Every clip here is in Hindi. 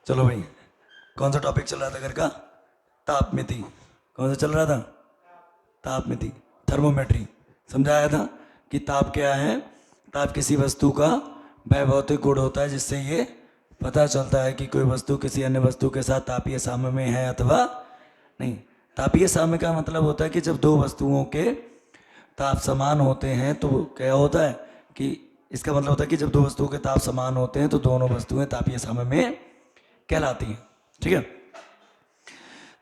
चलो भाई, कौन सा टॉपिक चल रहा था घर का? तापमिति। कौन सा चल रहा था? तापमिति, थर्मोमेट्री। समझाया था कि ताप क्या है। ताप किसी वस्तु का वह भौतिक गुण होता है जिससे ये पता चलता है कि कोई वस्तु किसी अन्य वस्तु के साथ तापीय साम्य में है अथवा नहीं। तापीय साम्य का मतलब होता है कि जब दो वस्तुओं के ताप समान होते हैं तो क्या होता है कि इसका मतलब होता है कि जब दो वस्तुओं के ताप समान होते हैं तो दोनों वस्तुएं तापीय साम्य में कहलाती हैं। ठीक है।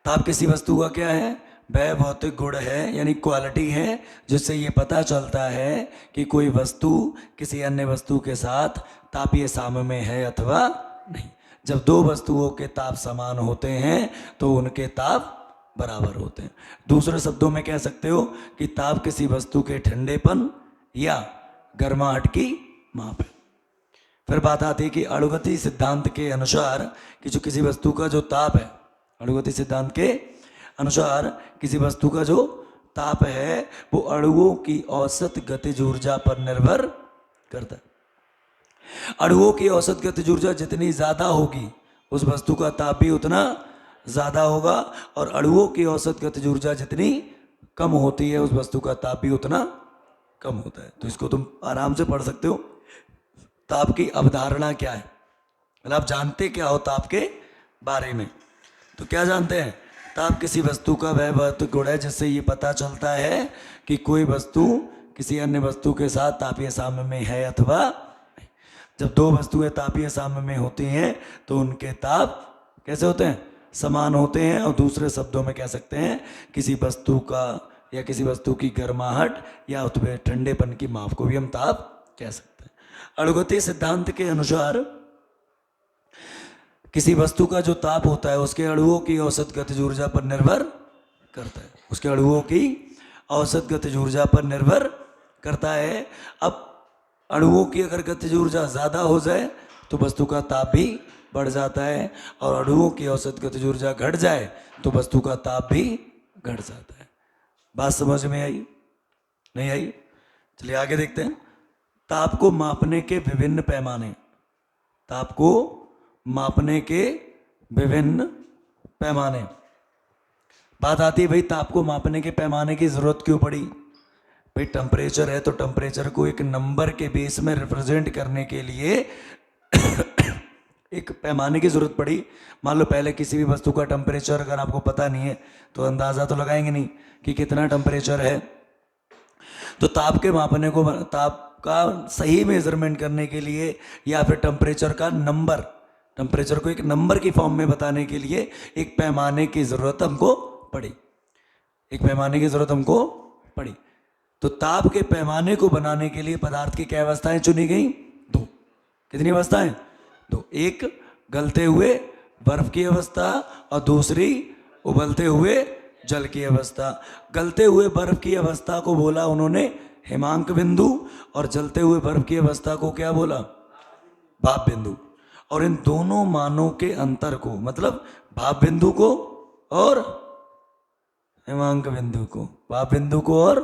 ताप किसी वस्तु का क्या है? वह भौतिक गुण है, यानी क्वालिटी है, जिससे ये पता चलता है कि कोई वस्तु किसी अन्य वस्तु के साथ तापीय साम्य में है अथवा नहीं। जब दो वस्तुओं के ताप समान होते हैं तो उनके ताप बराबर होते हैं। दूसरे शब्दों में कह सकते हो कि ताप किसी वस्तु के ठंडेपन या गर्माहट की माप है। फिर बात आती है कि अणुगति सिद्धांत के अनुसार कि जो किसी वस्तु का जो ताप है, अणुगति सिद्धांत के अनुसार किसी वस्तु का जो ताप है वो अणुओं की औसत गतिज ऊर्जा पर निर्भर करता है। अणुओं की औसत गतिज ऊर्जा जितनी ज्यादा होगी उस वस्तु का ताप भी उतना ज्यादा होगा, और अणुओं की औसत गतिज ऊर्जा जितनी कम होती है उस वस्तु का ताप भी उतना कम होता है। तो इसको तुम आराम से पढ़ सकते हो। ताप की अवधारणा क्या है, मतलब आप जानते क्या हो ताप के बारे में? तो क्या जानते हैं? ताप किसी वस्तु का वह भौतिक गुण है जिससे ये पता चलता है कि कोई वस्तु किसी अन्य वस्तु के साथ तापीय साम्य में है अथवा नहीं। जब दो वस्तुएं तापीय साम्य में होती हैं तो उनके ताप कैसे होते हैं? समान होते हैं। और दूसरे शब्दों में कह सकते हैं किसी वस्तु का या किसी वस्तु की गर्माहट या उसमें ठंडेपन की माप को भी हम ताप कह सकते हैं। अणुगति सिद्धांत के अनुसार किसी वस्तु का जो ताप होता है उसके अणुओं की औसत गतिज ऊर्जा पर निर्भर करता है। उसके अणुओं की औसत गतिज ऊर्जा पर निर्भर करता है। अब अणुओं की अगर गतिज ऊर्जा ज़्यादा हो जाए तो वस्तु का ताप भी बढ़ जाता है, और अणुओं की औसत गतिज ऊर्जा घट जाए तो वस्तु का ताप भी घट जाता है। बात समझ में आई? नहीं आई? चलिए आगे देखते हैं। ताप को मापने के विभिन्न पैमाने। ताप को मापने के विभिन्न पैमाने। बात आती है भाई ताप को मापने के पैमाने की जरूरत क्यों पड़ी? भाई टेम्परेचर है तो टेम्परेचर को एक नंबर के बेस में रिप्रेजेंट करने के लिए एक पैमाने की जरूरत पड़ी। मान लो पहले किसी भी वस्तु का टेम्परेचर अगर आपको पता नहीं है तो अंदाजा तो लगाएंगे नहीं कि कितना टेम्परेचर है। तो ताप के मापने को, ताप का सही मेजरमेंट करने के लिए या फिर टेम्परेचर का नंबर, टेम्परेचर को एक नंबर की फॉर्म में बताने के लिए एक पैमाने की जरूरत हमको पड़ी। एक पैमाने की जरूरत हमको पड़ी। तो ताप के पैमाने को बनाने के लिए पदार्थ की क्या अवस्थाएं चुनी गई? दो। कितनी अवस्थाएं? दो। एक गलते हुए बर्फ की अवस्था और दूसरी उबलते हुए जल की अवस्था। गलते हुए बर्फ की अवस्था को बोला उन्होंने हिमांक बिंदु, और जलते हुए बर्फ की अवस्था को क्या बोला? भाप बिंदु। और इन दोनों मानों के अंतर को, मतलब भाप बिंदु को और हिमांक बिंदु को, भाप बिंदु को और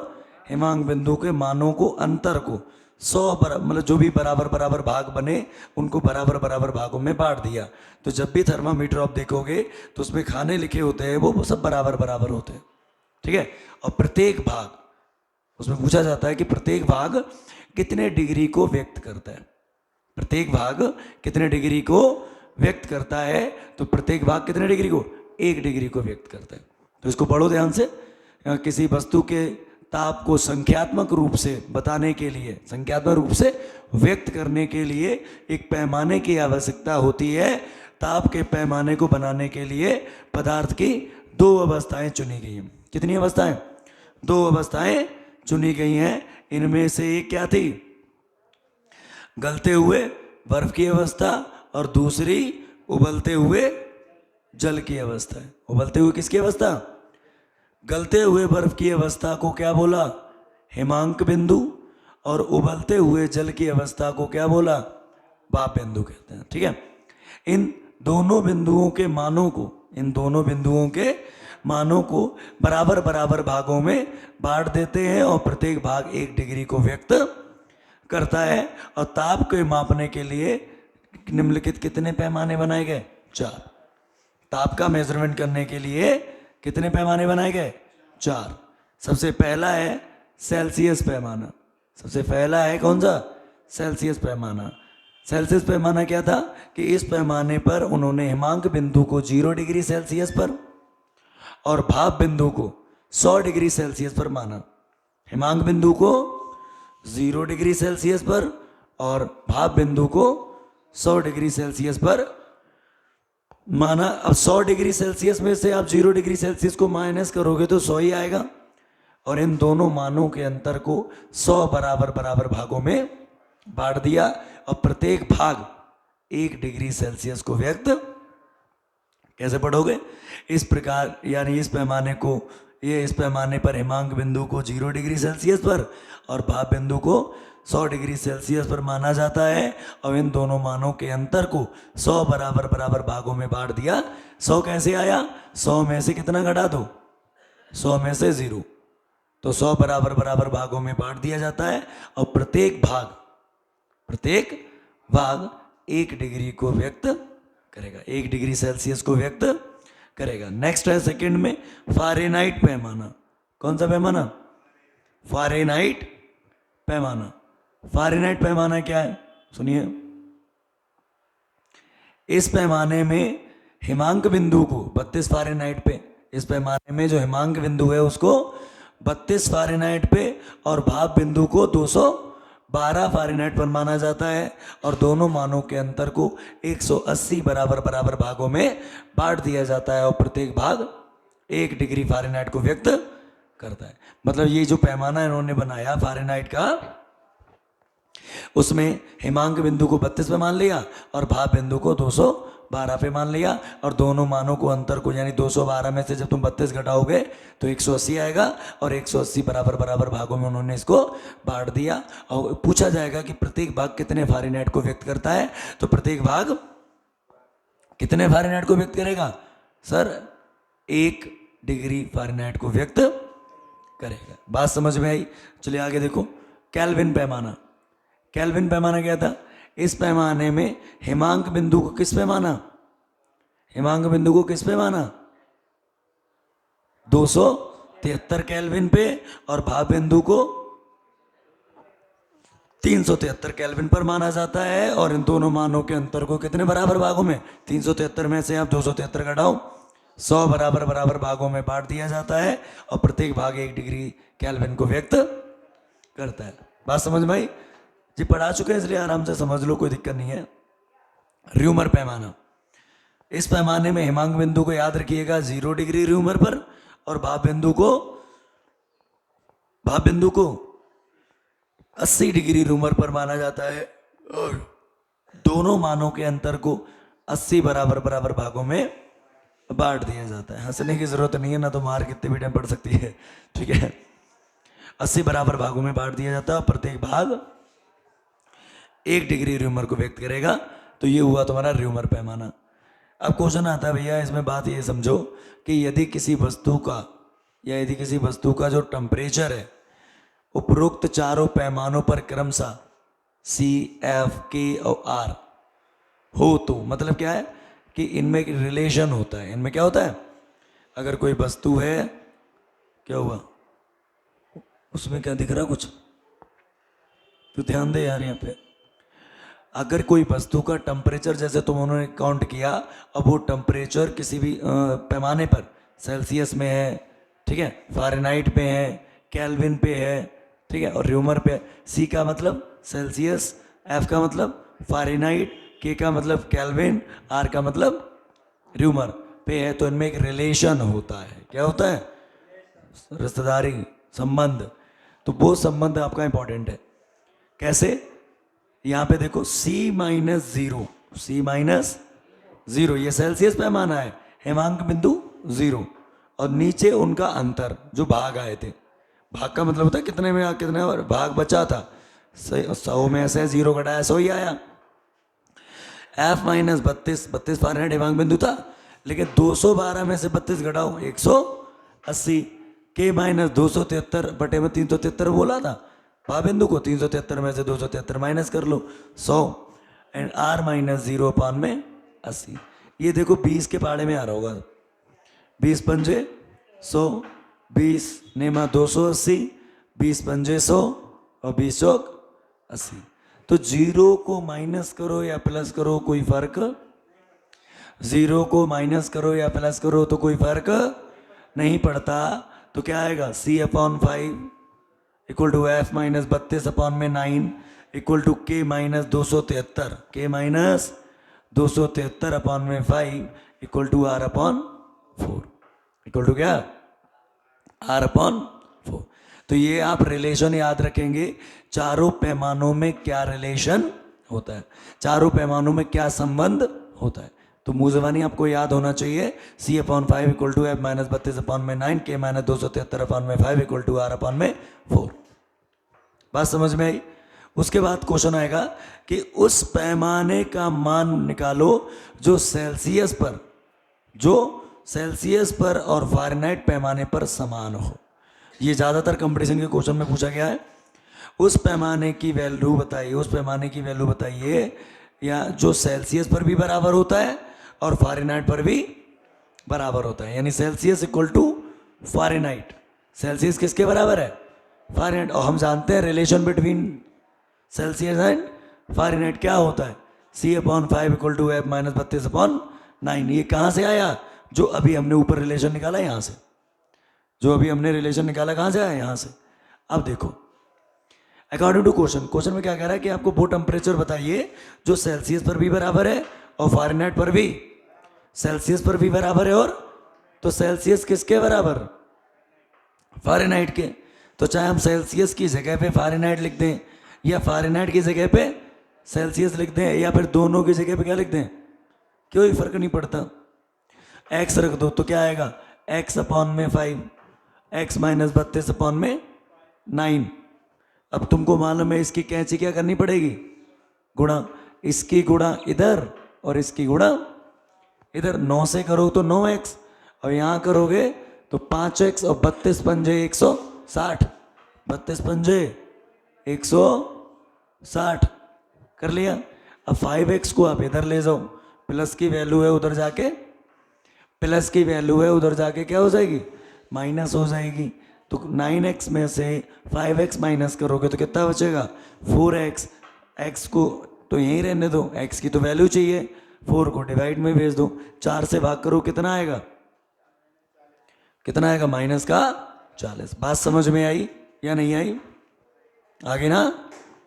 हिमांक बिंदु के मानों को, अंतर को 100 मतलब जो भी बराबर बराबर भाग बने उनको बराबर बराबर भागों में बांट दिया। तो जब भी थर्मामीटर आप देखोगे तो उसमें खाने लिखे होते हैं वो सब बराबर बराबर होते हैं। ठीक है। और प्रत्येक भाग, उसमें पूछा जाता है कि प्रत्येक भाग कितने डिग्री को व्यक्त करता है। प्रत्येक भाग कितने डिग्री को व्यक्त करता है? तो प्रत्येक भाग कितने डिग्री को? 1 डिग्री को व्यक्त करता है। तो इसको पढ़ो ध्यान से। किसी वस्तु के ताप को संख्यात्मक रूप से बताने के लिए, संख्यात्मक रूप से व्यक्त करने के लिए एक पैमाने की आवश्यकता होती है। ताप के पैमाने को बनाने के लिए पदार्थ की 2 अवस्थाएं चुनी गई हैं। कितनी अवस्थाएं? 2 अवस्थाएं चुनी गई हैं। इनमें से एक क्या थी? गलते हुए बर्फ की अवस्था, और दूसरी उबलते हुए जल की अवस्था है। उबलते हुए किसकी अवस्था? गलते हुए बर्फ की अवस्था को क्या बोला? हिमांक बिंदु। और उबलते हुए जल की अवस्था को क्या बोला? भाप बिंदु कहते हैं। ठीक है। इन दोनों बिंदुओं के मानों को, इन दोनों बिंदुओं के मानों को बराबर बराबर भागों में बांट देते हैं, और प्रत्येक भाग 1 डिग्री को व्यक्त करता है। और ताप को मापने के लिए निम्नलिखित कितने पैमाने बनाए गए? 4। ताप का मेजरमेंट करने के लिए कितने पैमाने बनाए गए? 4। सबसे पहला है सेल्सियस पैमाना। सबसे पहला है कौन सा? सेल्सियस पैमाना। सेल्सियस पैमाना क्या था कि इस पैमाने पर उन्होंने हिमांक बिंदु को 0 डिग्री सेल्सियस पर और भाप बिंदु को 100 डिग्री सेल्सियस पर माना। हिमांक बिंदु को 0 डिग्री सेल्सियस पर और भाप बिंदु को 100 डिग्री सेल्सियस पर माना। अब 100 डिग्री सेल्सियस में से आप 0 डिग्री सेल्सियस को माइनस करोगे तो 100 ही आएगा, और इन दोनों मानों के अंतर को 100 बराबर बराबर भागों में बांट दिया, और प्रत्येक भाग 1 डिग्री सेल्सियस को व्यक्त कैसे पढ़ोगे? इस प्रकार, यानी इस पैमाने को, ये इस पैमाने पर हिमांक बिंदु को 0 डिग्री सेल्सियस पर और भाप बिंदु को 100 डिग्री सेल्सियस पर माना जाता है, और इन दोनों मानों के अंतर को 100 बराबर बराबर भागों में बांट दिया। 100 कैसे आया? 100 में से कितना घटा दो? 100 में से 0, तो 100 बराबर बराबर भागों में बांट दिया जाता है, और प्रत्येक भाग 1 डिग्री को व्यक्त करेगा, 1 डिग्री सेल्सियस को व्यक्त करेगा। नेक्स्ट है सेकंड में फ़ारेनहाइट पैमाना। कौन सा पैमाना? फ़ारेनहाइट पैमाना। फ़ारेनहाइट पैमाना क्या है? सुनिए, इस पैमाने में हिमांक बिंदु को 32 फ़ारेनहाइट पे, इस पैमाने में जो हिमांक बिंदु है उसको 32 फ़ारेनहाइट पे और भाप बिंदु को 212 फ़ारेनहाइट पर माना जाता है, और दोनों मानों के अंतर को 180 बराबर बराबर भागों में बांट दिया जाता है, और प्रत्येक भाग 1 डिग्री फ़ारेनहाइट को व्यक्त करता है। मतलब ये जो पैमाना इन्होंने बनाया फ़ारेनहाइट का, उसमें हिमांक बिंदु को 32 पे मान लिया और भाप बिंदु को 212 पे मान लिया, और दोनों मानों को अंतर को, यानी 212 में से जब तुम 32 घटाओगे तो 180 आएगा, और 180 बराबर बराबर भागों में उन्होंने इसको बांट दिया। और पूछा जाएगा कि प्रत्येक भाग कितने फ़ारेनहाइट को व्यक्त करता है, तो प्रत्येक भाग कितने फ़ारेनहाइट को व्यक्त करेगा? सर 1 डिग्री फ़ारेनहाइट को व्यक्त करेगा। बात समझ में आई? चलिए आगे देखो, केल्विन पैमाना। केल्विन पैमाना क्या था? इस पैमाने में हिमांक बिंदु को किस पे माना? हिमांक बिंदु को किस पे माना? 273 केल्विन पे, और भाप बिंदु को 373 केल्विन पर माना जाता है, और इन दोनों मानों के अंतर को कितने बराबर भागों में? 373 में से आप 273 घटाओ, 100 बराबर बराबर भागों में बांट दिया जाता है, और प्रत्येक भाग 1 डिग्री केल्विन को व्यक्त करता है। बात समझ में आई? जी पढ़ा चुके हैं, इसलिए आराम से समझ लो, कोई दिक्कत नहीं है। र्यूमर पैमाना। इस पैमाने में हिमांक बिंदु को याद रखिएगा 0 डिग्री र्यूमर पर, और भाप बिंदु को 80 डिग्री र्यूमर पर माना जाता है, और दोनों मानों के अंतर को 80 बराबर बराबर भागों में बांट दिया जाता है। हंसने की जरूरत नहीं है, ना तो मार कितने भी टाइम पड़ सकती है, ठीक है। 80 बराबर भागों में बांट दिया जाता है, और प्रत्येक भाग 1 डिग्री र्यूमर को व्यक्त करेगा। तो ये हुआ तुम्हारा र्यूमर पैमाना। अब क्वेश्चन आता है भैया, इसमें बात ये समझो कि यदि किसी वस्तु का जो टेम्परेचर है उपरोक्त चारों पैमानों पर क्रमशः C, F, K और R हो, तो मतलब क्या है कि इनमें एक रिलेशन होता है। इनमें क्या होता है? अगर कोई वस्तु है, क्या हुआ उसमें? क्या दिख रहा कुछ? तो ध्यान दे यार यहाँ पे। अगर कोई वस्तु का टेम्परेचर, जैसे तुम उन्होंने काउंट किया, अब वो टेम्परेचर किसी भी पैमाने पर सेल्सियस में है, ठीक है, फ़ारेनहाइट पे है, केल्विन पे है, ठीक है, और र्यूमर पे है। C का मतलब सेल्सियस, F का मतलब फ़ारेनहाइट, K का मतलब केल्विन, R का मतलब र्यूमर पे है, तो इनमें एक रिलेशन होता है। क्या होता है? रिश्तेदारी, संबंध। तो वो संबंध आपका इंपॉर्टेंट है। कैसे? यहाँ पे देखो C माइनस जीरो, ये सेल्सियस पैमाना है, हिमांक बिंदु 0, और नीचे उनका अंतर जो भाग आए थे। भाग का मतलब होता है कितने में कितने भाग बचा था, 100 में से 0 घटाया 100 ही आया। F माइनस 32 फ़ारेनहाइट हिमांक बिंदु था, लेकिन 212 में से 32 घटाओ 180। K माइनस 273 बटे में 373 बोला था, भाप बिंदु को 373 में से 273 माइनस कर लो 100, एंड R माइनस 0 पान में 80। ये देखो 20 के पाड़े में आ रहा होगा, 20 पंजे 100, 20 नेमा 280, 20 पंजे 100 और 20 चौक 80। तो जीरो को माइनस करो या प्लस करो कोई फर्क, जीरो को माइनस करो या प्लस करो तो कोई फर्क नहीं पड़ता। तो क्या आएगा, C/5 equal to F minus 32/9 equal to K minus 273, K minus 273/5 equal to R/4 equal to क्या, R/4। तो ये आप रिलेशन याद रखेंगे, चारों पैमानों में क्या रिलेशन होता है, चारों पैमानों में क्या संबंध होता है। तो मुंह ज़बानी आपको याद होना चाहिए, C/5 equal to F minus 32/9 K minus 273/5 equal to R/4। बात समझ में आई। उसके बाद क्वेश्चन आएगा कि उस पैमाने का मान निकालो जो सेल्सियस पर और फ़ारेनहाइट पैमाने पर समान हो। ये ज़्यादातर कंपटीशन के क्वेश्चन में पूछा गया है। उस पैमाने की वैल्यू बताइए, उस पैमाने की वैल्यू बताइए या जो सेल्सियस पर भी बराबर होता है और फ़ारेनहाइट पर भी बराबर होता है, यानी Celsius equal to Fahrenheit. Celsius किसके बराबर है, फ़ारेनहाइट। और हम जानते हैं relation between Celsius and Fahrenheit क्या होता है, C/5 equal to F minus 32/9। ये कहाँ से आया, जो अभी हमने ऊपर रिलेशन निकाला यहाँ से, जो अभी हमने रिलेशन निकाला कहाँ से आया, यहाँ से। अब देखो अकॉर्डिंग टू क्वेश्चन में क्या कह रहा है कि आपको वो टेम्परेचर बताइए जो सेल्सियस पर भी बराबर है और फ़ारेनहाइट पर भी, सेल्सियस पर भी बराबर है, और तो सेल्सियस किसके बराबर, फ़ारेनहाइट के। तो चाहे हम सेल्सियस की जगह पे फ़ारेनहाइट लिख दें या फ़ारेनहाइट की जगह पे सेल्सियस लिख दें या फिर दोनों की जगह पे क्या लिख दें, कोई फर्क नहीं पड़ता। x रख दो तो क्या आएगा, x/5 x माइनस 32/9। अब तुमको मालूम है इसकी कैंची क्या करनी पड़ेगी, गुणा, इसकी गुणा इधर और इसकी गुणा इधर। 9 से करो तो 9x और यहाँ करोगे तो 5x और 32 पंजे 160, 32 पंजे 160 कर लिया। अब 5x को आप इधर ले जाओ, प्लस की वैल्यू है उधर जाके, प्लस की वैल्यू है उधर जाके क्या हो जाएगी, माइनस हो जाएगी। तो 9x में से 5x माइनस करोगे तो कितना बचेगा, 4x। x को तो यहीं रहने दो, x की तो वैल्यू चाहिए, 4 को डिवाइड में भेज दो, 4 से भाग करो कितना आएगा, कितना आएगा, -40। बात समझ में आई या नहीं आई, आगे ना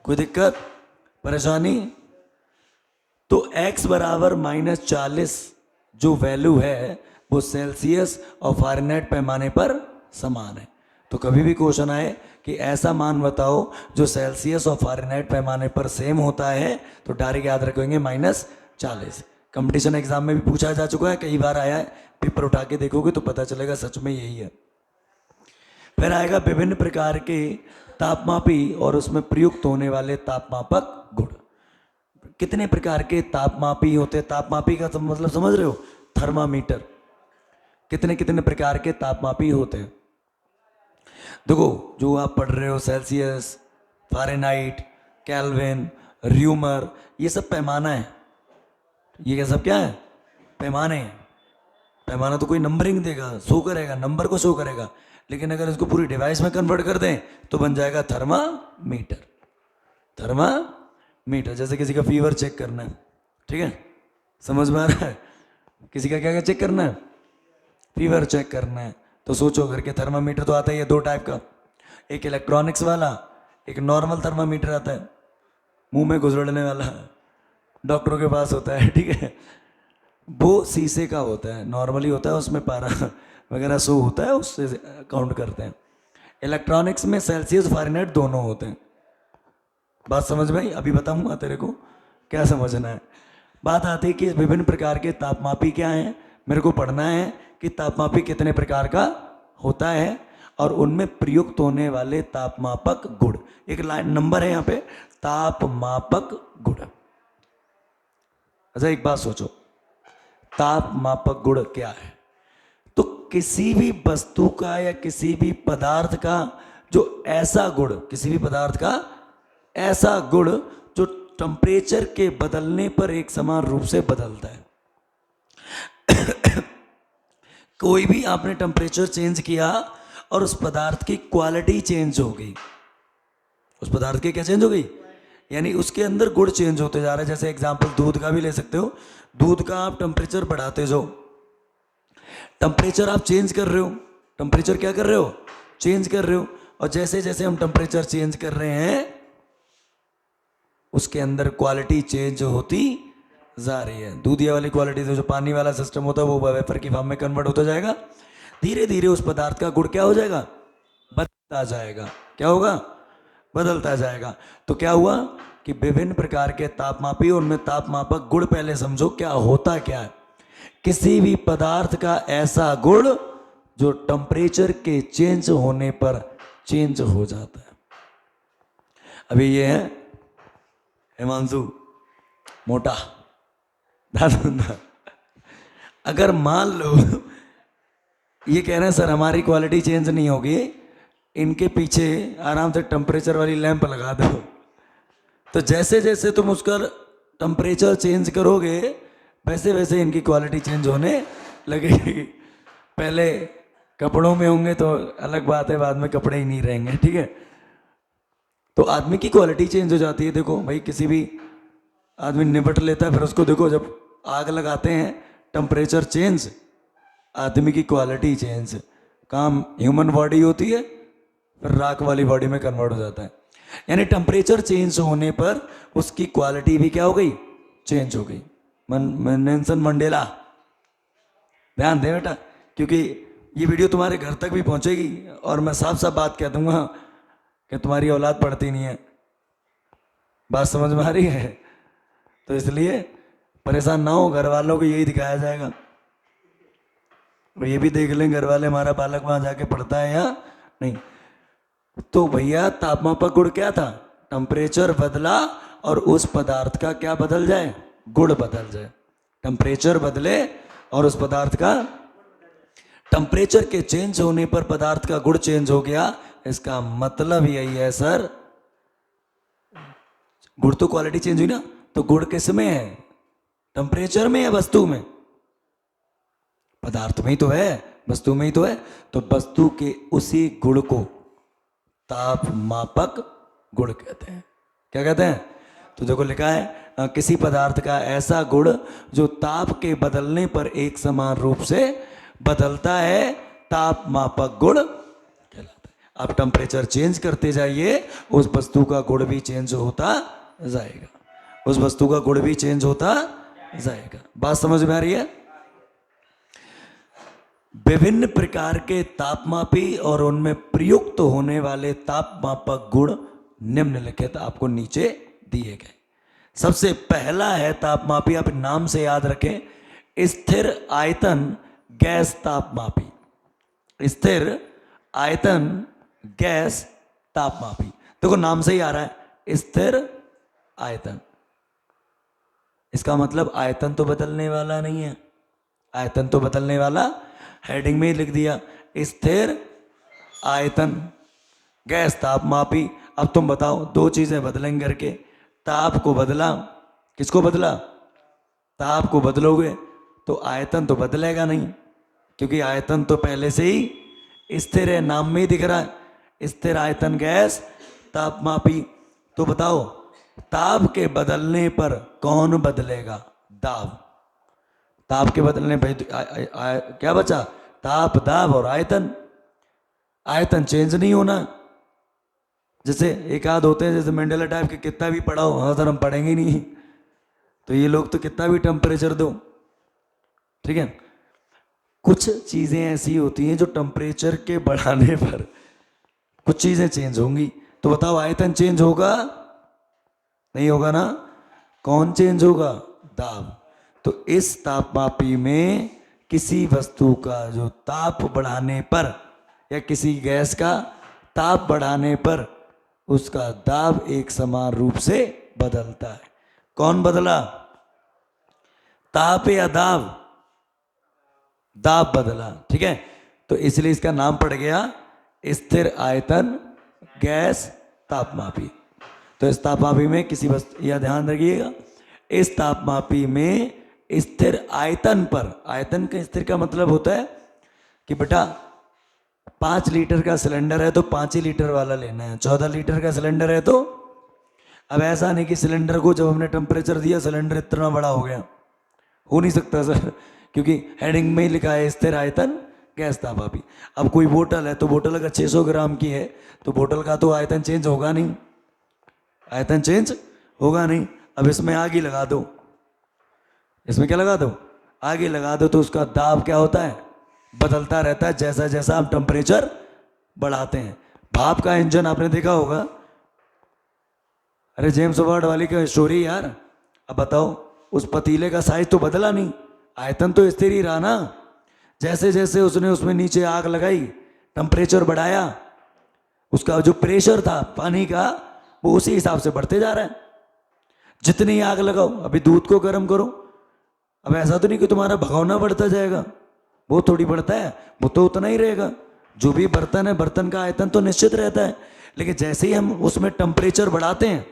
कोई दिक्कत परेशानी। तो x बराबर -40 जो वैल्यू है वो सेल्सियस और फ़ारेनहाइट पैमाने पर समान है। तो कभी भी क्वेश्चन आए कि ऐसा मान बताओ जो सेल्सियस और फ़ारेनहाइट पैमाने पर सेम होता है, तो डायरेक्ट याद रखेंगे -40। कंपटीशन एग्जाम में भी पूछा जा चुका है, कई बार आया है, पेपर उठा के देखोगे तो पता चलेगा सच में यही है। फिर आएगा विभिन्न प्रकार के तापमापी और उसमें प्रयुक्त होने वाले तापमापक गुण। कितने प्रकार के तापमापी होते हैं, तापमापी का तो मतलब समझ रहे हो, थर्मामीटर। कितने कितने प्रकार के तापमापी होते हैं, देखो जो आप पढ़ रहे हो सेल्सियस, फ़ारेनहाइट, केल्विन, र्यूमर, ये सब पैमाना है। ये सब क्या है, पैमाने हैं। पैमाना तो कोई नंबरिंग देगा, शो करेगा, नंबर को शो करेगा, लेकिन अगर इसको पूरी डिवाइस में कन्वर्ट कर दें तो बन जाएगा थर्मामीटर। थर्मामीटर जैसे किसी का फीवर चेक करना है, ठीक है, समझ में आ रहा है, किसी का क्या क्या चेक करना है, फीवर चेक करना है। तो सोचो करके, थर्मामीटर तो आता ही है 2 टाइप का, एक इलेक्ट्रॉनिक्स वाला, एक नॉर्मल थर्मामीटर आता है, मुंह में घुसड़ने वाला, डॉक्टरों के पास होता है, ठीक है। वो शीशे का होता है, नॉर्मली होता है, उसमें पारा वगैरह शो होता है, उससे काउंट करते हैं। इलेक्ट्रॉनिक्स में सेल्सियस फ़ारेनहाइट दोनों होते हैं। बात समझ में आई, अभी बताऊंगा तेरे को क्या समझना है। बात आती है कि विभिन्न प्रकार के तापमापी क्या हैं, मेरे को पढ़ना है कि तापमापी कितने प्रकार का होता है और उनमें प्रयुक्त होने वाले तापमापक गुण। एक लाइन नंबर है यहाँ पे, तापमापक गुण। अच्छा एक बात सोचो, तापमापक गुण क्या है, तो किसी भी वस्तु का या किसी भी पदार्थ का जो ऐसा गुण, किसी भी पदार्थ का ऐसा गुण जो टेम्परेचर के बदलने पर एक समान रूप से बदलता है। कोई भी आपने टेम्परेचर चेंज किया और उस पदार्थ की क्वालिटी चेंज हो गई, उस पदार्थ की क्या चेंज हो गई, यानी उसके अंदर गुण चेंज होते जा रहा है। जैसे एग्जांपल दूध का भी ले सकते हो, दूध का आप टेम्परेचर बढ़ाते जाओ, टेम्परेचर आप चेंज कर रहे हो, टेम्परेचर क्या कर रहे हो, चेंज कर रहे हो, और जैसे जैसे हम टेम्परेचर चेंज कर रहे हैं उसके अंदर क्वालिटी चेंज होती जा रही है। दूध ये वाली क्वालिटी से जो पानी वाला सिस्टम होता है वो वेपर की फॉर्म में कन्वर्ट होता जाएगा, धीरे धीरे उस पदार्थ का गुण क्या हो जाएगा, बदलता जाएगा। क्या होगा, बदलता जाएगा। तो क्या हुआ कि विभिन्न प्रकार के तापमापी, उनमें तापमापक गुण पहले समझो क्या होता क्या है। किसी भी पदार्थ का ऐसा गुण जो टेम्परेचर के चेंज होने पर चेंज हो जाता है। अभी ये है हिमांशु मोटा दादा, अगर मान लो ये कह रहे हैं सर हमारी क्वालिटी चेंज नहीं होगी, इनके पीछे आराम से टेम्परेचर वाली लैंप लगा दो, तो जैसे जैसे तुम उसका टेम्परेचर चेंज करोगे वैसे वैसे इनकी क्वालिटी चेंज होने लगेगी। पहले कपड़ों में होंगे तो अलग बात है, बाद में कपड़े ही नहीं रहेंगे, ठीक है। तो आदमी की क्वालिटी चेंज हो जाती है। देखो भाई, किसी भी आदमी निपट लेता है, फिर उसको देखो जब आग लगाते हैं टेम्परेचर चेंज, आदमी की क्वालिटी चेंज, काम ह्यूमन बॉडी होती है फिर राख वाली बॉडी में कन्वर्ट हो जाता है। यानी टेम्परेचर चेंज होने पर उसकी क्वालिटी भी क्या हो गई, चेंज हो गई। नेल्सन मंडेला, ध्यान दे बेटा, क्योंकि ये वीडियो तुम्हारे घर तक भी पहुंचेगी और मैं साफ साफ बात कह दूंगा कि तुम्हारी औलाद पढ़ती नहीं है। बात समझ में आ रही है? तो इसलिए परेशान ना हो, घर वालों को यही दिखाया जाएगा, ये भी देख लें घर वाले हमारा बालक वहां जाके पढ़ता है या नहीं। तो भैया तापमापक गुण क्या था, टेम्परेचर बदला और उस पदार्थ का क्या बदल जाए, गुण बदल जाए। टेम्परेचर बदले और उस पदार्थ का, टेम्परेचर के चेंज होने पर पदार्थ का गुण चेंज हो गया, इसका मतलब यही है सर, गुण तो क्वालिटी चेंज हुई ना, तो गुण किस में है, टेम्परेचर में या वस्तु में, पदार्थ में ही तो है, वस्तु में ही तो है। तो वस्तु के उसी गुण को तापमापक गुण कहते हैं। क्या कहते हैं? तो देखो लिखा है किसी पदार्थ का ऐसा गुण जो ताप के बदलने पर एक समान रूप से बदलता है, तापमापक गुण कहलाता है। आप टेम्परेचर चेंज करते जाइए, उस वस्तु का गुण भी चेंज होता जाएगा, उस वस्तु का गुण भी चेंज होता जाएगा। बात समझ में आ रही है? विभिन्न प्रकार के तापमापी और उनमें प्रयुक्त होने वाले तापमापक गुण निम्नलिखित आपको नीचे दिए गए। सबसे पहला है तापमापी, आप नाम से याद रखें, स्थिर आयतन गैस तापमापी। स्थिर आयतन गैस तापमापी, देखो नाम से ही आ रहा है स्थिर आयतन, इसका मतलब आयतन तो बदलने वाला नहीं है, आयतन तो बदलने वाला, हेडिंग में ही लिख दिया स्थिर आयतन गैस तापमापी। अब तुम बताओ, दो चीजें बदलेंगे करके, ताप को बदला, किसको बदला, ताप को बदलोगे तो आयतन तो बदलेगा नहीं, क्योंकि आयतन तो पहले से ही स्थिर है, नाम में ही दिख रहा है स्थिर आयतन गैस तापमापी। तो बताओ ताप के बदलने पर कौन बदलेगा, दाब। ताप के बदलने पर क्या बचा, ताप, दाब और आयतन। आयतन चेंज नहीं होना। जैसे एक आध होते हैं जैसे मेंडेला टाइप के, कितना भी पढ़ाओ, हाँ सर हम पढ़ेंगे नहीं, तो ये लोग तो कितना भी टेम्परेचर दो, ठीक है। कुछ चीजें ऐसी होती हैं जो टेम्परेचर के बढ़ाने पर कुछ चीजें चेंज होंगी। तो बताओ आयतन चेंज होगा, नहीं होगा ना, कौन चेंज होगा, दाब। तो इस तापमापी में किसी वस्तु का जो ताप बढ़ाने पर या किसी गैस का ताप बढ़ाने पर उसका दाब एक समान रूप से बदलता है। कौन बदला, ताप या दाब, दाब बदला, ठीक है। तो इसलिए इसका नाम पड़ गया स्थिर आयतन गैस तापमापी। तो इस तापमापी में किसी वस्तु, यह ध्यान रखिएगा, इस तापमापी में स्थिर आयतन पर, आयतन का स्थिर का मतलब होता है कि बेटा 5 लीटर का सिलेंडर है तो 5 ही लीटर वाला लेना है, 14 लीटर का सिलेंडर है तो। अब ऐसा नहीं कि सिलेंडर को जब हमने टेम्परेचर दिया सिलेंडर इतना बड़ा हो गया, हो नहीं सकता सर, क्योंकि हेडिंग में ही लिखा है स्थिर आयतन गैस ताप मापी। अब कोई बोतल है तो बोतल अगर 600 ग्राम की है तो बोतल का तो आयतन चेंज होगा नहीं, आयतन चेंज होगा नहीं। अब इसमें आग ही लगा दो, इसमें क्या लगा दो, आग ही लगा दो, तो उसका दाब क्या होता है, बदलता रहता है जैसा जैसा आप टेम्परेचर बढ़ाते हैं। भाप का इंजन आपने देखा होगा, अरे जेम्स वार्ड वाली का स्टोरी यार। अब बताओ उस पतीले का साइज तो बदला नहीं, आयतन तो स्थिर ही रहा ना। जैसे जैसे उसने उसमें नीचे आग लगाई, टेम्परेचर बढ़ाया, उसका जो प्रेशर था पानी का वो उसी हिसाब से बढ़ते जा रहा है। जितनी आग लगाओ, अभी दूध को गर्म करो, अब ऐसा तो नहीं कि तुम्हारा भगोना बढ़ता जाएगा, वो थोड़ी बढ़ता है, वो तो उतना ही रहेगा। जो भी बर्तन है, बर्तन का आयतन तो निश्चित रहता है, लेकिन जैसे ही हम उसमें टेम्परेचर बढ़ाते हैं,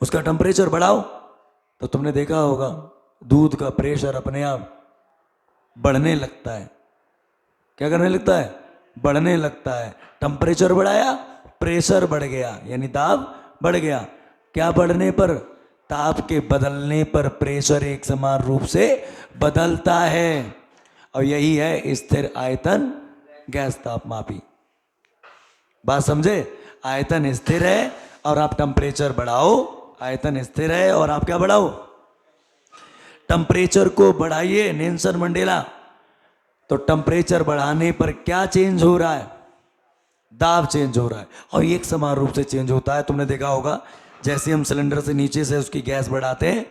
उसका टेम्परेचर बढ़ाओ, तो तुमने देखा होगा दूध का प्रेशर अपने आप बढ़ने लगता है। क्या करने लगता है, बढ़ने लगता है। टेम्परेचर बढ़ाया, प्रेशर बढ़ गया, यानी दाब बढ़ गया। क्या बढ़ने पर, ताप के बदलने पर प्रेशर एक समान रूप से बदलता है, और यही है स्थिर आयतन गैस ताप मापी। बात समझे, आयतन स्थिर है और आप टेम्परेचर बढ़ाओ, आयतन स्थिर है और आप क्या बढ़ाओ, टेम्परेचर को बढ़ाइए। नेल्सन मंडेला, तो टेम्परेचर बढ़ाने पर क्या चेंज हो रहा है, दाब चेंज हो रहा है, और एक समान रूप से चेंज होता है। तुमने देखा होगा जैसे हम सिलेंडर से नीचे से उसकी गैस बढ़ाते हैं,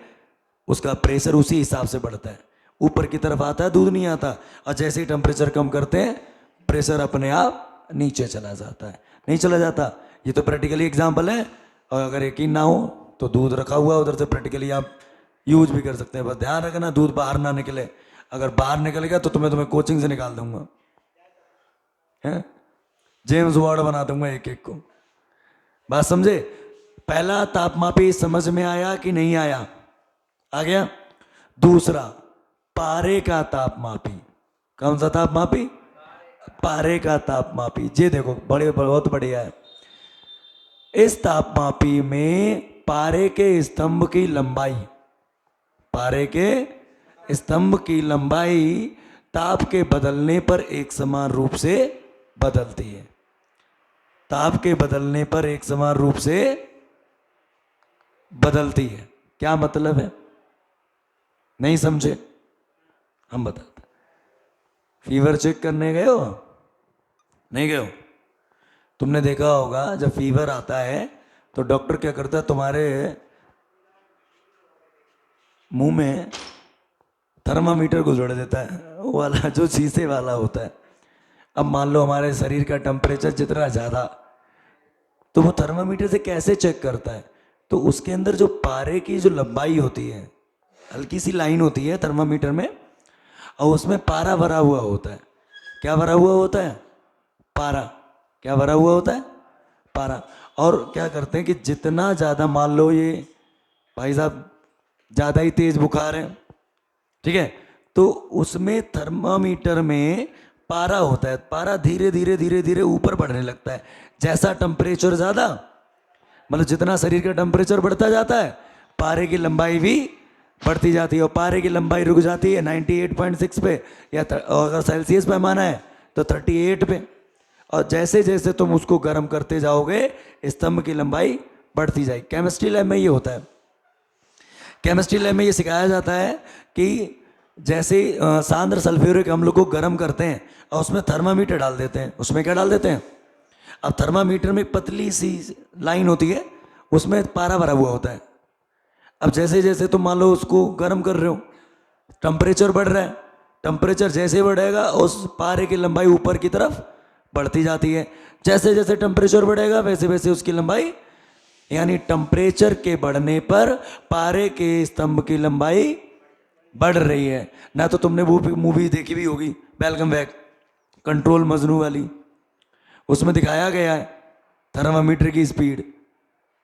उसका प्रेशर उसी हिसाब से बढ़ता है, ऊपर की तरफ आता है, दूध नहीं आता। और जैसे ही टेम्परेचर कम करते हैं, प्रेशर अपने आप नीचे चला जाता है, नहीं चला जाता। ये तो प्रैक्टिकली एग्जाम्पल है, और अगर यकीन ना हो तो दूध रखा हुआ उधर से प्रैक्टिकली आप यूज भी कर सकते हैं। बस ध्यान रखना दूध बाहर ना निकले, अगर बाहर निकल गया तो तुम्हें कोचिंग से निकाल दूंगा, है जेम्स वार्ड बना दूंगा एक एक को। बात समझे, पहला तापमापी समझ में आया कि नहीं आया, आ गया। दूसरा पारे का तापमापी, कौन सा तापमापी, पारे का तापमापी। ये देखो बड़े बहुत बढ़िया है। इस तापमापी में पारे के स्तंभ की लंबाई, पारे के स्तंभ की लंबाई ताप के बदलने पर एक समान रूप से बदलती है, ताप के बदलने पर एक समान रूप से बदलती है। क्या मतलब है, नहीं समझे, हम बताते। फीवर चेक करने गए हो, नहीं गए हो? तुमने देखा होगा जब फीवर आता है तो डॉक्टर क्या करता है, तुम्हारे मुंह में थर्मामीटर को जोड़ देता है, वो वाला जो शीशे वाला होता है। अब मान लो हमारे शरीर का टेम्परेचर जितना ज़्यादा, तो वो थर्मामीटर से कैसे चेक करता है, तो उसके अंदर जो पारे की जो लंबाई होती है, हल्की सी लाइन होती है थर्मामीटर में, और उसमें पारा भरा हुआ होता है। क्या भरा हुआ होता है, पारा। क्या भरा हुआ होता है, पारा। और क्या करते हैं कि जितना ज़्यादा, मान लो ये भाई साहब ज़्यादा ही तेज बुखार है, ठीक है, तो उसमें थर्मामीटर में पारा होता है, पारा धीरे धीरे धीरे धीरे ऊपर बढ़ने लगता है। जैसा टेम्परेचर ज़्यादा, मतलब जितना शरीर का टेम्परेचर बढ़ता जाता है, पारे की लंबाई भी बढ़ती जाती है, और पारे की लंबाई रुक जाती है 98.6 पे, या अगर सेल्सियस पैमाना है तो 38 पे। और जैसे जैसे तुम उसको गर्म करते जाओगे, स्तंभ की लंबाई बढ़ती जाएगी। केमिस्ट्री लैब में ये होता है, केमिस्ट्री लैब में ये सिखाया जाता है कि जैसे सांद्र सल्फ्यूरिक अम्ल को गर्म करते हैं और उसमें थर्मामीटर डाल देते हैं, उसमें क्या डाल देते हैं, अब थर्मामीटर में पतली सी लाइन होती है, उसमें पारा भरा हुआ होता है। अब जैसे जैसे तुम मान लो उसको गर्म कर रहे हो, टेम्परेचर बढ़ रहा है, टेम्परेचर जैसे बढ़ेगा उस पारे की लंबाई ऊपर की तरफ बढ़ती जाती है। जैसे जैसे टेम्परेचर बढ़ेगा वैसे वैसे उसकी लंबाई, यानी टेम्परेचर के बढ़ने पर पारे के स्तंभ की लंबाई बढ़ रही है। ना तो तुमने वो मूवी देखी भी होगी, वेलकम बैक, कंट्रोल मजनू वाली, उसमें दिखाया गया है थर्मामीटर की स्पीड,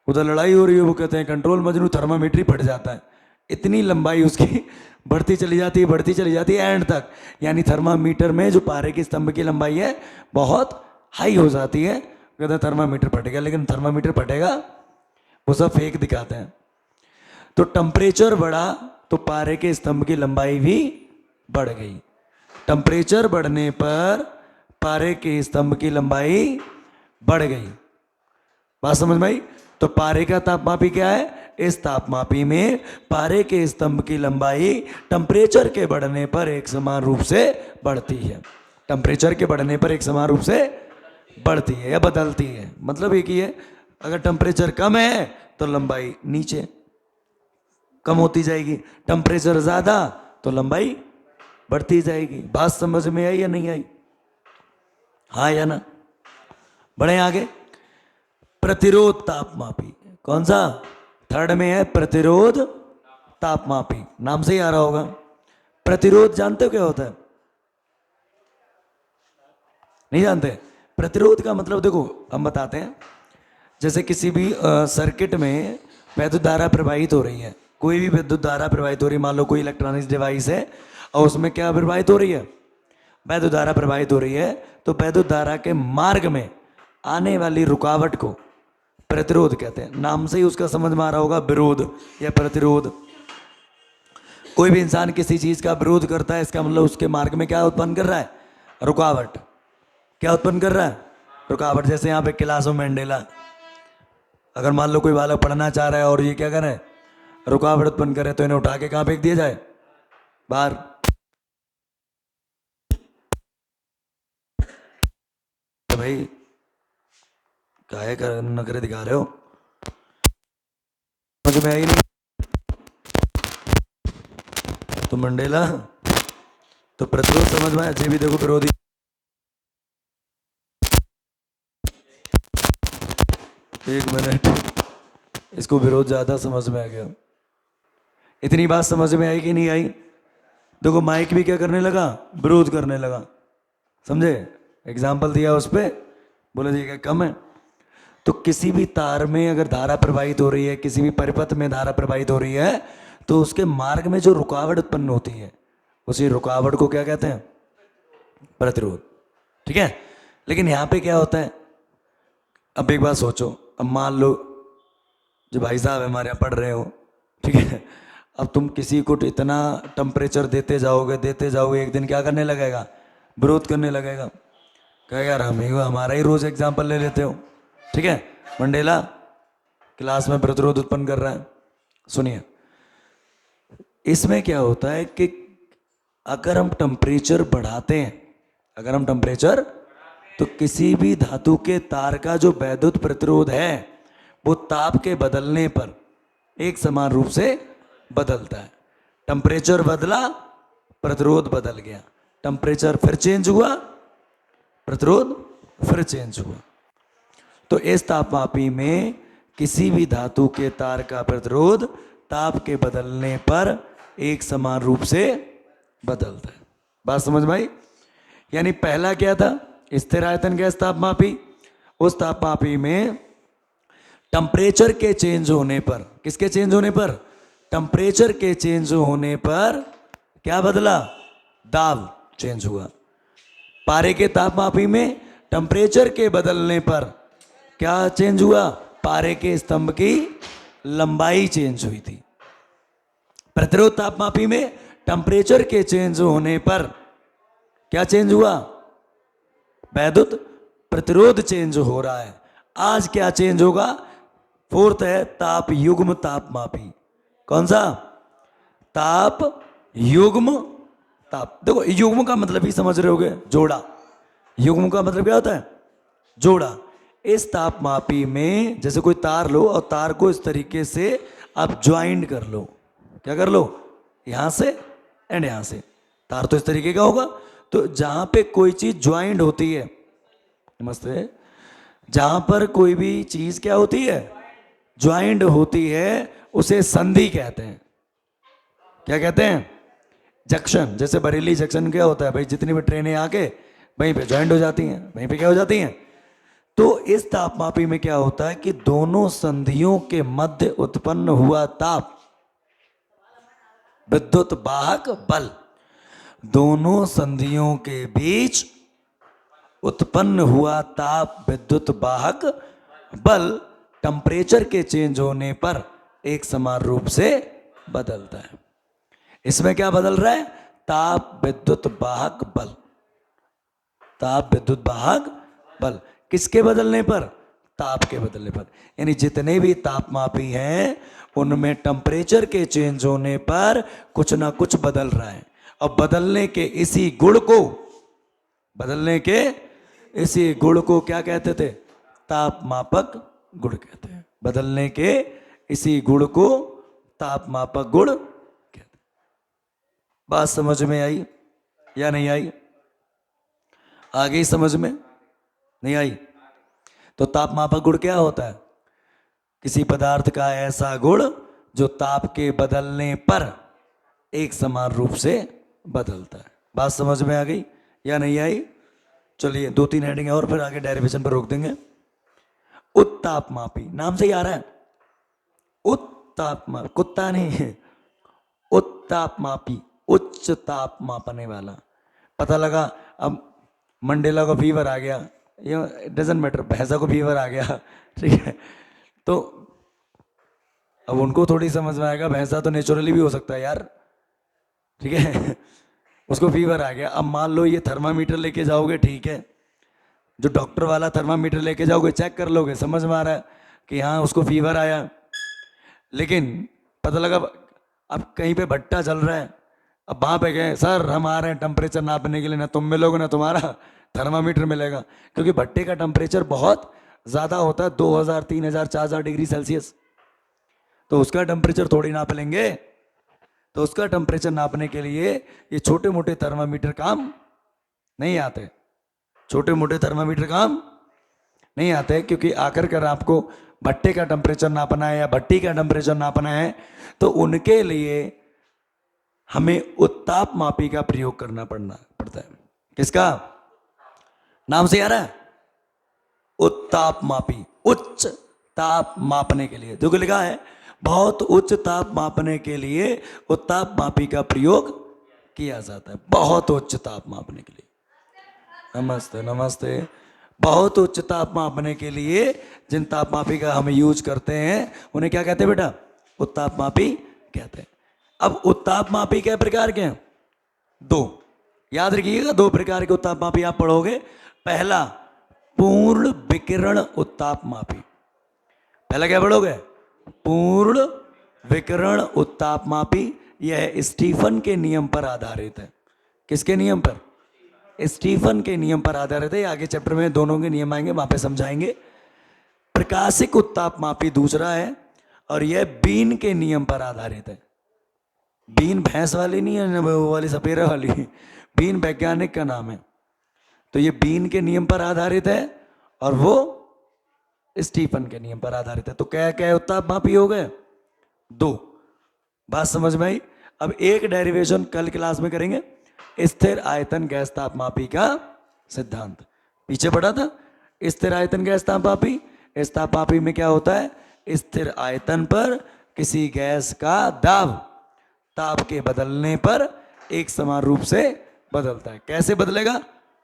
उधर लड़ाई हो रही है, वो कहते हैं कंट्रोल मजनू, थर्मामीटर ही फट जाता है, इतनी लंबाई उसकी बढ़ती चली जाती है, बढ़ती चली जाती है एंड तक। यानी थर्मामीटर में जो पारे के स्तंभ की लंबाई है बहुत हाई हो जाती है। कहते हैं थर्मामीटर फटेगा, लेकिन थर्मामीटर फटेगा, वो सब फेक दिखाते हैं। तो टेम्परेचर बढ़ा तो पारे के स्तंभ की लंबाई भी बढ़ गई। टेम्परेचर बढ़ने पर पारे के स्तंभ की लंबाई बढ़ गई। बात समझ में आई? तो पारे का तापमापी क्या है? इस तापमापी में पारे के स्तंभ की लंबाई टेम्परेचर के बढ़ने पर एक समान रूप से बढ़ती है। टेम्परेचर के बढ़ने पर एक समान रूप से बढ़ती है या बदलती है। मतलब एक ही है, अगर टेम्परेचर कम है तो लंबाई नीचे कम होती जाएगी, टेम्परेचर ज्यादा तो लंबाई बढ़ती जाएगी। बात समझ में आई या नहीं आई? हाँ या ना? बढ़े आगे। प्रतिरोध तापमापी कौन सा? थर्ड में है प्रतिरोध तापमापी। नाम से ही आ रहा होगा। प्रतिरोध जानते हो क्या होता है? नहीं जानते? प्रतिरोध का मतलब देखो हम बताते हैं। जैसे किसी भी सर्किट में विद्युत धारा प्रवाहित हो रही है, कोई भी विद्युत धारा प्रवाहित हो रही है, मान लो कोई इलेक्ट्रॉनिक्स डिवाइस है और उसमें क्या प्रवाहित हो रही है? विद्युत धारा प्रवाहित हो रही है। तो विद्युत धारा के मार्ग में आने वाली रुकावट को प्रतिरोध कहते हैं। नाम से ही उसका समझ में आ रहा होगा, विरोध या प्रतिरोध। कोई भी इंसान किसी चीज का विरोध करता है, इसका मतलब उसके मार्ग में क्या उत्पन्न कर रहा है? रुकावट। क्या उत्पन्न कर रहा है? रुकावट। जैसे यहाँ पे क्लास में मंडेला, अगर मान लो कोई बालक पढ़ना चाह रहा है और ये क्या करे? रुकावट उत्पन्न करे, तो इन्हें उठा के कहाँ फेंक दिया जाए? बाहर। तो भाई काहे कर नखरे दिखा रहे हो? समझ में आई नहीं? तो मंडेला तो प्रतिरोध समझ में आया? जे भी देखो विरोधी। एक मिनट, इसको विरोध ज्यादा समझ में आ गया। इतनी बात समझ में आई कि नहीं आई? देखो माइक भी क्या करने लगा? विरोध करने लगा। समझे? एग्जाम्पल दिया उस पर, बोले जी क्या कम है। तो किसी भी तार में अगर धारा प्रवाहित हो रही है, किसी भी परिपथ में धारा प्रवाहित हो रही है, तो उसके मार्ग में जो रुकावट उत्पन्न होती है, उसी रुकावट को क्या कहते हैं? प्रतिरोध। ठीक है। लेकिन यहां पे क्या होता है? अब एक बात सोचो, अब मान लो जो भाई साहब हमारे यहाँ पढ़ रहे हो, ठीक है, अब तुम किसी को इतना टेम्परेचर देते जाओगे, एक दिन क्या करने लगेगा? विरोध करने लगेगा। कहेगा यार हमारा ही रोज एग्जाम्पल ले लेते हो। ठीक है। मंडेला क्लास में प्रतिरोध उत्पन्न कर रहा है। सुनिए, इसमें क्या होता है कि अगर हम टेम्परेचर बढ़ाते हैं, अगर हम टेम्परेचर, तो किसी भी धातु के तार का जो वैद्युत प्रतिरोध है वो ताप के बदलने पर एक समान रूप से बदलता है। टेम्परेचर बदला, प्रतिरोध बदल गया। टेम्परेचर फिर चेंज हुआ, प्रतिरोध फिर चेंज हुआ। तो इस तापमापी में किसी भी धातु के तार का प्रतिरोध ताप के बदलने पर एक समान रूप से बदलता है। बात समझ में आई? यानी पहला क्या था? स्थिर आयतन गैस तापमापी। उस तापमापी में टेम्परेचर के चेंज होने पर, किसके चेंज होने पर? टेम्परेचर के चेंज होने पर क्या बदला? दाब चेंज हुआ। पारे के तापमापी में टेम्परेचर के बदलने पर क्या चेंज हुआ? पारे के स्तंभ की लंबाई चेंज हुई थी। प्रतिरोध तापमापी में टेम्परेचर के चेंज होने पर क्या चेंज हुआ? वैद्युत प्रतिरोध चेंज हो रहा है। आज क्या चेंज होगा? फोर्थ है ताप युग्म तापमापी। कौन सा? ताप युग्म ताप। देखो युग्म का मतलब ही समझ रहे होगे, जोड़ा। युग्म का मतलब क्या होता है? जोड़ा। इस तापमापी में जैसे कोई तार लो और तार को इस तरीके से आप ज्वाइंट कर लो। क्या कर लो? यहां से एंड यहां से। तार तो इस तरीके का होगा। तो जहां पे कोई चीज ज्वाइंट होती है, नमस्ते, जहां पर कोई भी चीज क्या होती है? ज्वाइंट होती है, उसे संधि कहते हैं। क्या कहते हैं? जंक्शन। जैसे बरेली जंक्शन क्या होता है भाई? जितनी भी ट्रेनें आके वहीं पे ज्वाइंट हो जाती हैं, वहीं पे क्या हो जाती हैं। तो इस तापमापी में क्या होता है कि दोनों संधियों के मध्य उत्पन्न हुआ ताप विद्युत वाहक बल, दोनों संधियों के बीच उत्पन्न हुआ ताप विद्युत वाहक बल टेम्परेचर के चेंज होने पर एक समान रूप से बदलता है। इसमें क्या बदल रहा है? ताप विद्युत वाहक बल। ताप विद्युत वाहक बल किसके बदलने पर? ताप के बदलने पर। यानी जितने भी तापमापी हैं उनमें टेम्परेचर के चेंज होने पर कुछ ना कुछ बदल रहा है। अब बदलने के इसी गुण को क्या कहते थे? तापमापक गुण कहते हैं। बदलने के इसी गुण को तापमापक गुण कहते हैं। बात समझ में आई या नहीं आई? आ गई समझ में? नहीं आई? तो तापमापक गुण क्या होता है? किसी पदार्थ का ऐसा गुण जो ताप के बदलने पर एक समान रूप से बदलता है। बात समझ में आ गई या नहीं आई? चलिए 2-3 हेडिंग और फिर आगे डेरिवेशन पर रोक देंगे। उत्तापमापी, नाम से ही आ रहा है। उत्तापमापी, कुत्ता नहीं है, उत्तापमापी, उच्च ताप मापने वाला। पता लगा अब मंडेला को फीवर आ गया, ये डजंट मैटर, भैंसा को फीवर आ गया, ठीक है, तो अब उनको थोड़ी समझ में आएगा भैंसा तो नेचुरली भी हो सकता है यार, ठीक है। उसको फीवर आ गया। अब मान लो ये थर्मामीटर लेके जाओगे, ठीक है, जो डॉक्टर वाला थर्मामीटर लेके जाओगे, चेक कर लोगे, समझ में आ रहा है कि हाँ उसको फीवर आया। लेकिन पता लगा अब कहीं पे भट्टा चल रहा है, अब वहाँ पे गए, सर हम आ रहे हैं टेम्परेचर नापने के लिए, ना तुम मिलोगे ना तुम्हारा थर्मामीटर मिलेगा, क्योंकि भट्टे का टेम्परेचर बहुत ज़्यादा होता है, 2000, 3000, 4000 डिग्री सेल्सियस। तो उसका टेम्परेचर थोड़ी नाप लेंगे। तो उसका टेम्परेचर नापने के लिए ये छोटे मोटे थर्मामीटर काम नहीं आते। छोटे मोटे थर्मामीटर काम नहीं आते, क्योंकि आकर कर आपको भट्टे का टेम्परेचर नापना है या भट्टी का टेम्परेचर नापना है तो उनके लिए हमें उत्तापमापी का प्रयोग करना पड़ता है। किसका? नाम से आ रहा है, उत्तापमापी, उच्च ताप मापने के लिए। देखो लिखा है बहुत उच्च ताप मापने के लिए उत्तापमापी का प्रयोग किया जाता है। बहुत उच्च ताप मापने के लिए, नमस्ते नमस्ते, बहुत उच्च ताप मापने के लिए जिन तापमापी का हम यूज करते हैं उन्हें क्या कहते हैं बेटा? उत्तापमापी कहते हैं। अब उत्तापमापी कै प्रकार के हैं? 2। याद रखिएगा, 2 प्रकार के उत्तापमापी आप पढ़ोगे। पहला पूर्ण विकिरण उत्तापमापी। पहला क्या पढ़ोगे? पूर्ण विकिरण उत्तापमापी। यह स्टीफन के नियम पर आधारित है। किसके नियम पर? स्टीफन के नियम पर आधारित है। आगे चैप्टर में दोनों के नियम आएंगे, वहां पे समझाएंगे। प्रकाशिक उत्तापमापी दूसरा है और यह बीन के नियम पर आधारित है। बीन भैंस वाली नहीं है, वो वाली सपेरा वाली, बीन वैज्ञानिक का नाम है। तो ये बीन के नियम पर आधारित है और वो स्टीफन के नियम पर आधारित है। तो क्या क्या उत्तापमापी हो गए? 2। बात समझ में आई? अब एक डेरिवेशन कल क्लास में करेंगे, स्थिर आयतन गैस तापमापी का सिद्धांत। पीछे पढ़ा था स्थिर आयतन गैस तापमापी। इस तापमापी में क्या होता है? स्थिर आयतन पर किसी गैस का दाब ताप के बदलने पर एक समान रूप से बदलता है। कैसे बदलेगा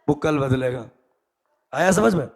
वो कल बदलेगा। आया समझ में?